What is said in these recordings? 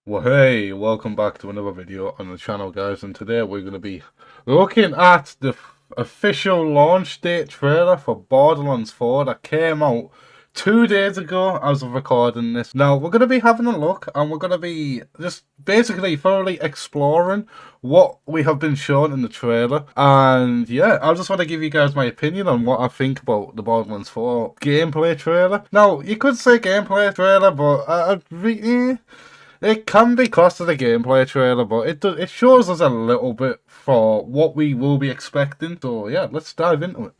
Well, hey, welcome back to another video on the channel, guys, and today we're going to be looking at the official launch date trailer for Borderlands 4 that came out 2 days ago as of recording this. Now, we're going to be having a look, and we're going to be just basically thoroughly exploring what we have been shown in the trailer, and yeah, I just want to give you guys my opinion on what I think about the Borderlands 4 gameplay trailer. Now, you could say gameplay trailer, but it can be classed as a gameplay trailer, but it shows us a little bit for what we will be expecting. So yeah, let's dive into it.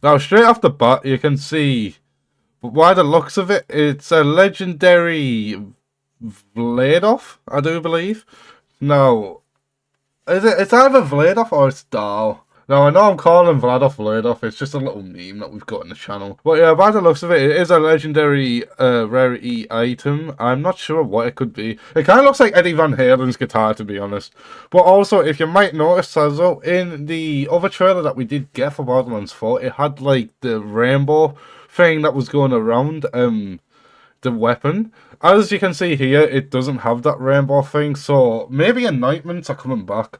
Now, straight off the bat, you can see, by the looks of it, it's a legendary Vladoff, I do believe. Now, it's either Vladoff or it's Dahl. Now, I know I'm calling Vladoff, it's just a little meme that we've got on the channel. But yeah, by the looks of it, it is a legendary rarity item. I'm not sure what it could be. It kind of looks like Eddie Van Halen's guitar, to be honest. But also, if you might notice, as well, in the other trailer that we did get for Borderlands 4, it had like the rainbow thing that was going around the weapon. As you can see here, it doesn't have that rainbow thing, so maybe anointments are coming back.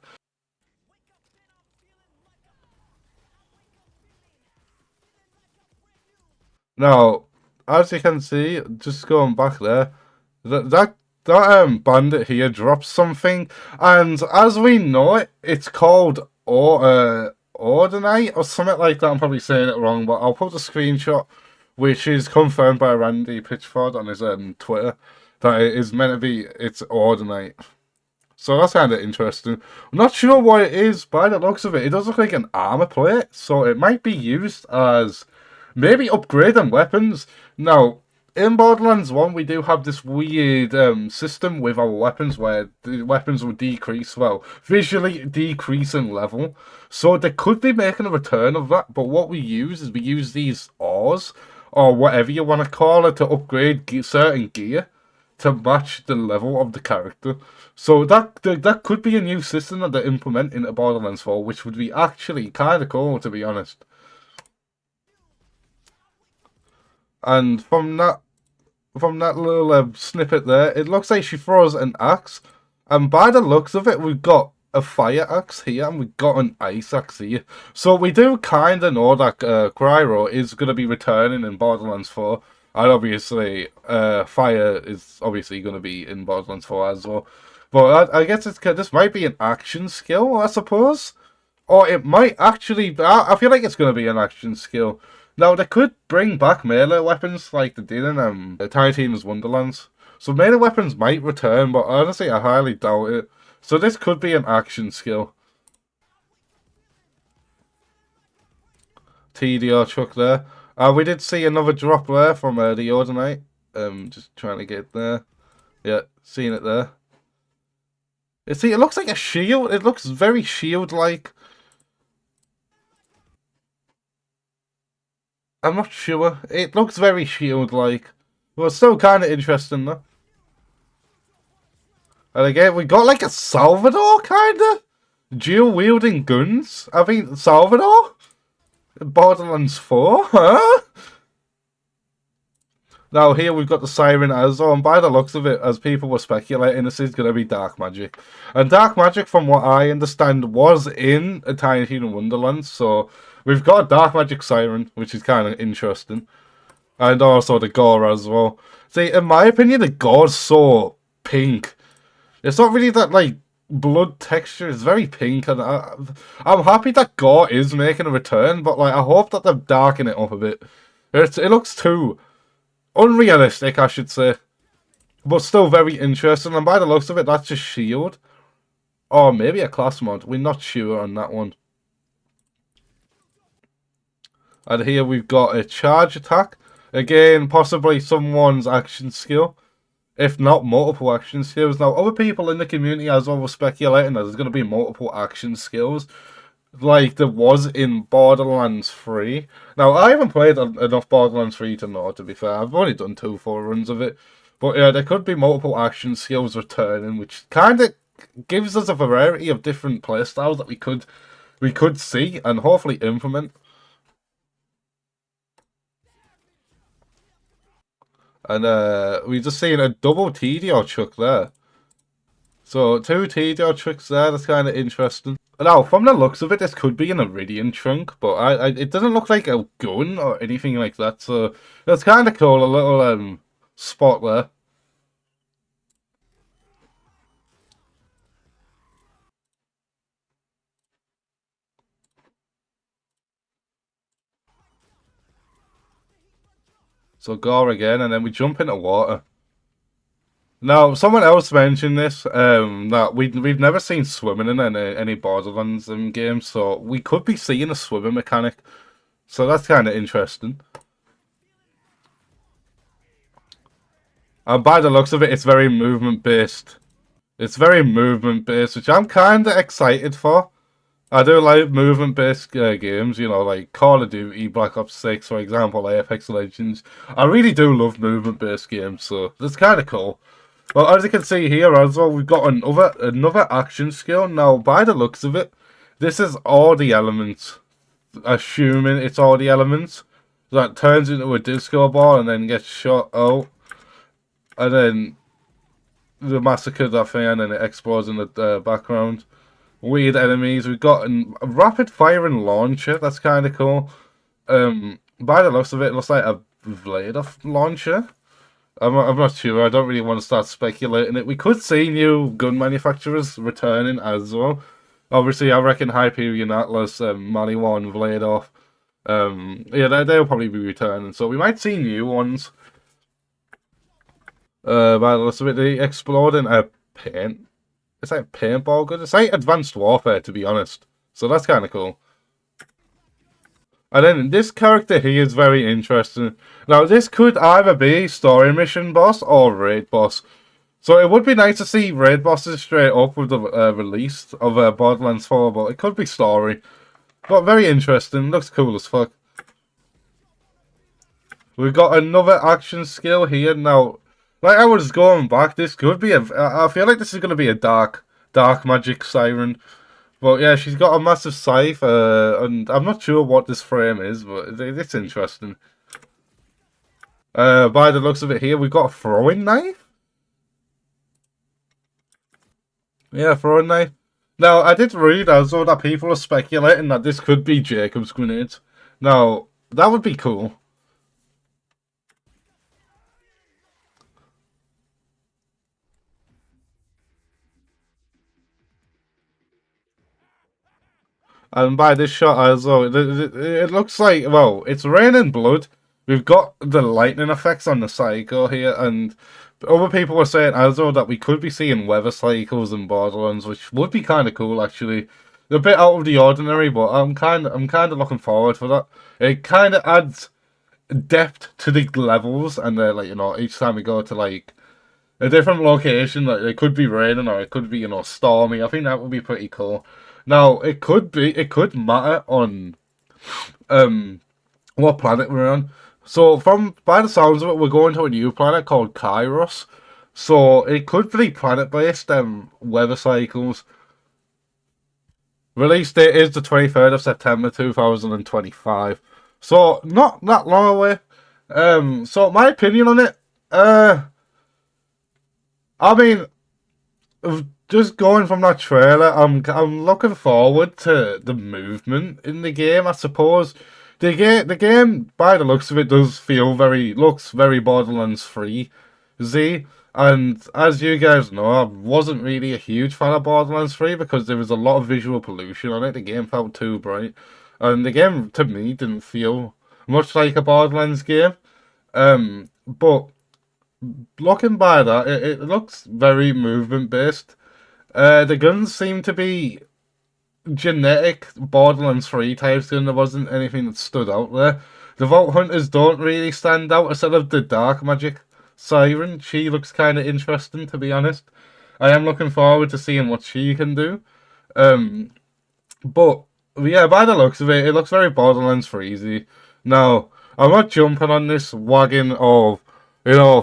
Now, as you can see, just going back there, that bandit here drops something, and as we know it, it's called Ordinite or something like that. I'm probably saying it wrong, but I'll put the screenshot, which is confirmed by Randy Pitchford on his Twitter, that it is meant to be it's Ordinite. So that's kind of interesting. I'm not sure what it is by the looks of it. It does look like an armor plate, so it might be used as maybe upgrading weapons. Now, in Borderlands 1, we do have this weird system with our weapons where the weapons will decrease, well, visually decrease in level. So they could be making a return of that, but what we use is we use these ores, or whatever you want to call it, to upgrade certain gear to match the level of the character. So that could be a new system that they implement into Borderlands 4, which would be actually kind of cool, to be honest. And from that little snippet there, it looks like she throws an axe. And by the looks of it, we've got a fire axe here and we've got an ice axe here. So we do kind of know that Cryro is going to be returning in Borderlands 4. And obviously, fire is obviously going to be in Borderlands 4 as well. But I guess this might be an action skill, I suppose. Or it might actually... I feel like it's going to be an action skill. Now, they could bring back melee weapons like they did in Tiny Tina's Wonderlands. So melee weapons might return, but honestly, I highly doubt it. So this could be an action skill. TDR truck there. We did see another drop there from the Ordinite. Just trying to get there. Yeah, seeing it there. See, it looks like a shield. It looks very shield-like. I'm not sure. It looks very shield-like. But it's still kind of interesting, though. And again, we got like a Salvador, kind of? Dual-wielding guns? I mean, Salvador? Borderlands 4? Huh? Now, here we've got the Siren as well, and by the looks of it, as people were speculating, this is going to be Dark Magic. And Dark Magic, from what I understand, was in a Tiny Tina Wonderland, so we've got a Dark Magic Siren, which is kind of interesting. And also the gore as well. See, in my opinion, the gore's so pink. It's not really that, like, blood texture. It's very pink, and I'm happy that gore is making a return, but, like, I hope that they've darkened it up a bit. It looks too unrealistic, I should say. But still very interesting, and by the looks of it, that's just shield. Or maybe a class mod. We're not sure on that one. And here we've got a charge attack. Again, possibly someone's action skill. If not, multiple action skills. Now, other people in the community as well were speculating that there's going to be multiple action skills, like there was in Borderlands 3. Now, I haven't played enough Borderlands 3 to know, to be fair. I've only done 2 full runs of it. But yeah, there could be multiple action skills returning, which kind of gives us a variety of different playstyles that we could see and hopefully implement. And we just seen a double TDO truck there. So two TDO trucks there, that's kind of interesting. Now, from the looks of it, this could be an Iridian trunk, but it doesn't look like a gun or anything like that, so that's kind of cool, a little spot there. So gore again, and then we jump into water. Now, someone else mentioned this, that we've never seen swimming in any Borderlands games, so we could be seeing a swimming mechanic. So that's kind of interesting. And by the looks of it, it's very movement based. It's very movement based, which I'm kind of excited for. I do like movement based games, you know, like Call of Duty, Black Ops 6, for example, Apex Legends. I really do love movement based games, so that's kind of cool. Well, as you can see here as well, we've got another action skill. Now, by the looks of it, this is all the elements. Assuming it's all the elements. That turns into a disco ball and then gets shot out. And then the massacre that thing and then it explodes in the background. Weird enemies. We've got a rapid firing launcher. That's kind of cool. By the looks of it, it looks like a Vlada launcher. I'm not sure. I don't really want to start speculating it. We could see new gun manufacturers returning as well. Obviously, I reckon Hyperion Atlas, Maliwan, and Vladov. Yeah, they'll probably be returning. So we might see new ones. By the looks of it, they exploding a paint. It's like paintball gun. It's like Advanced Warfare, to be honest. So that's kind of cool. And then this character here is very interesting. Now, this could either be story mission boss or raid boss. So it would be nice to see raid bosses straight up with the release of Borderlands 4, but it could be story. But very interesting. Looks cool as fuck. We've got another action skill here. Now, like I was going back, this could be I feel like this is going to be a dark magic siren. But yeah, she's got a massive scythe, and I'm not sure what this frame is, but it's interesting. By the looks of it here, we've got a throwing knife. Yeah, throwing knife. Now, I did read as well that people are speculating that this could be Jacob's grenades. Now, that would be cool. And by this shot as well, it looks like, well, it's raining blood. We've got the lightning effects on the cycle here, and other people were saying as well that we could be seeing weather cycles in Borderlands, which would be kind of cool actually. A bit out of the ordinary, but I'm kind of looking forward for that. It kind of adds depth to the levels, and like each time we go to like a different location, like it could be raining or it could be stormy. I think that would be pretty cool. Now it could matter on what planet we're on. So from by the sounds of it, we're going to a new planet called Kairos. So it could be planet based weather cycles. Release date is the 23rd of September 2025. So not that long away. So my opinion on it, I mean, just going from that trailer, I'm looking forward to the movement in the game. I suppose the game by the looks of it looks very Borderlands 3 Z. And as you guys know, I wasn't really a huge fan of Borderlands 3 because there was a lot of visual pollution on it. The game felt too bright, and the game to me didn't feel much like a Borderlands game. But looking by that, it looks very movement based. The guns seem to be genetic Borderlands 3 types, and there wasn't anything that stood out there. The Vault Hunters don't really stand out instead of the Dark Magic Siren. She looks kind of interesting, to be honest. I am looking forward to seeing what she can do. Um, but yeah, by the looks of it, it looks very Borderlands Freezy. Now, I'm not jumping on this wagon of,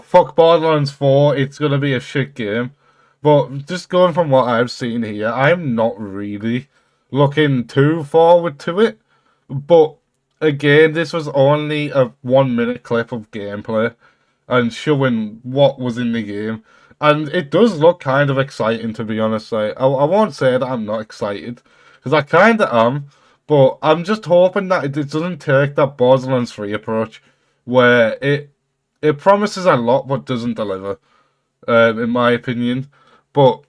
fuck Borderlands 4, it's gonna be a shit game. But just going from what I've seen here, I'm not really looking too forward to it. But again, this was only a 1 minute clip of gameplay. and showing what was in the game. And it does look kind of exciting, to be honest. I won't say that I'm not excited, because I kind of am, but I'm just hoping that it doesn't take that Borderlands 3 approach, where it promises a lot but doesn't deliver, in my opinion. But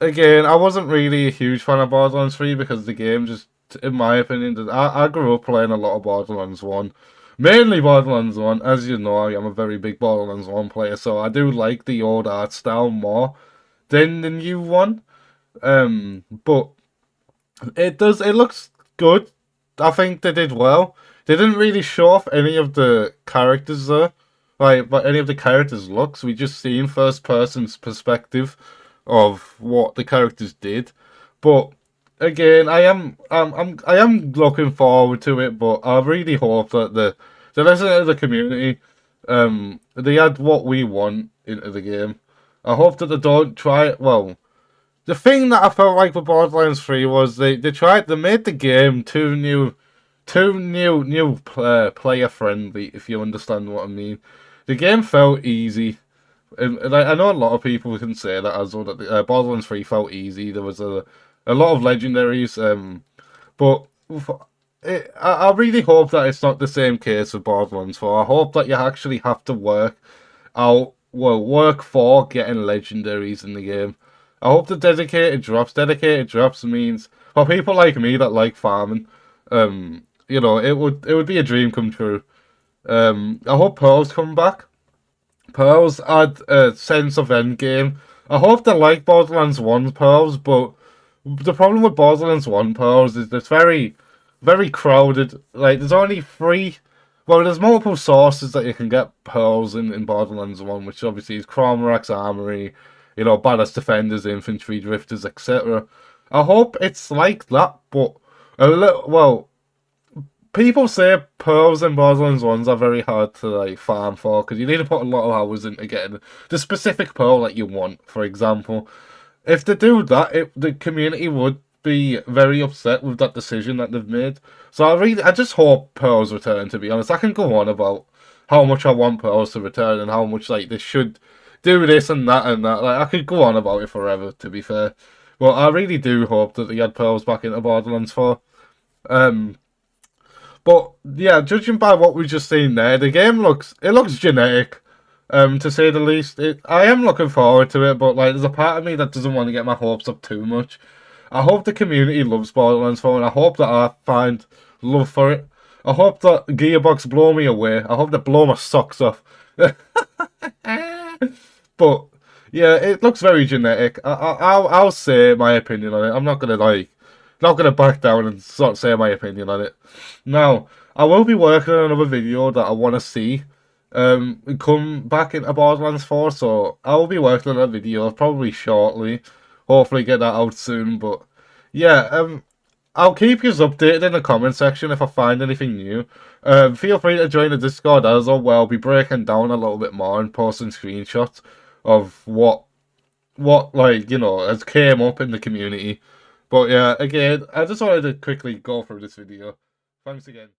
again, I wasn't really a huge fan of Borderlands 3 because the game just, in my opinion, I grew up playing a lot of Borderlands 1. Mainly Borderlands 1. As you know, I am a very big Borderlands 1 player, so I do like the old art style more than the new one. But it looks good. I think they did well. They didn't really show off any of the characters though, like but any of the characters' looks. We just seen first person's perspective of what the characters did. But again, I am looking forward to it. But I really hope that the rest of the community, they add what we want into the game. I hope that they don't try it. Well, the thing that I felt like with Borderlands 3 was they made the game too new player friendly, if you understand what I mean. The game felt easy. And I know a lot of people can say that as well, that Borderlands 3 felt easy. There was a lot of legendaries, but I really hope that it's not the same case with Borderlands 4. I hope that you actually have to work for getting legendaries in the game. I hope the dedicated drops. Dedicated drops means for people like me that like farming, it would be a dream come true. I hope pearls come back. Pearls add a sense of endgame. I hope they like Borderlands 1 pearls, but the problem with Borderlands 1 pearls is it's very crowded. Like, there's only three. Well, there's multiple sources that you can get pearls in Borderlands 1, which obviously is Cromrack's Armory, Badass Defenders, Infantry Drifters, etc. I hope it's like that, but a little. Well, people say pearls and Borderlands 1s are very hard to like farm for because you need to put a lot of hours into getting the specific pearl that you want, for example. If they do that, the community would be very upset with that decision that they've made. So I just hope pearls return. To be honest, I can go on about how much I want pearls to return and how much like they should do this and that and that. Like I could go on about it forever. To be fair, but I really do hope that they add pearls back into Borderlands 4. Um, but yeah, judging by what we've just seen there, the game looks genetic, to say the least. I am looking forward to it, but like there's a part of me that doesn't want to get my hopes up too much. I hope the community loves Borderlands 4, and I hope that I find love for it. I hope that Gearbox blow me away. I hope they blow my socks off. But yeah, it looks very genetic. I'll say my opinion on it. I'm not gonna not gonna back down and sort of say my opinion on it. Now, I will be working on another video that I want to see come back into Borderlands 4, so I'll be working on that video probably shortly. Hopefully get that out soon, but yeah, I'll keep you updated in the comment section if I find anything new. Feel free to join the Discord as well, where I'll be breaking down a little bit more and posting screenshots of what like, has came up in the community. But yeah, again, I just wanted to quickly go through this video. Thanks again.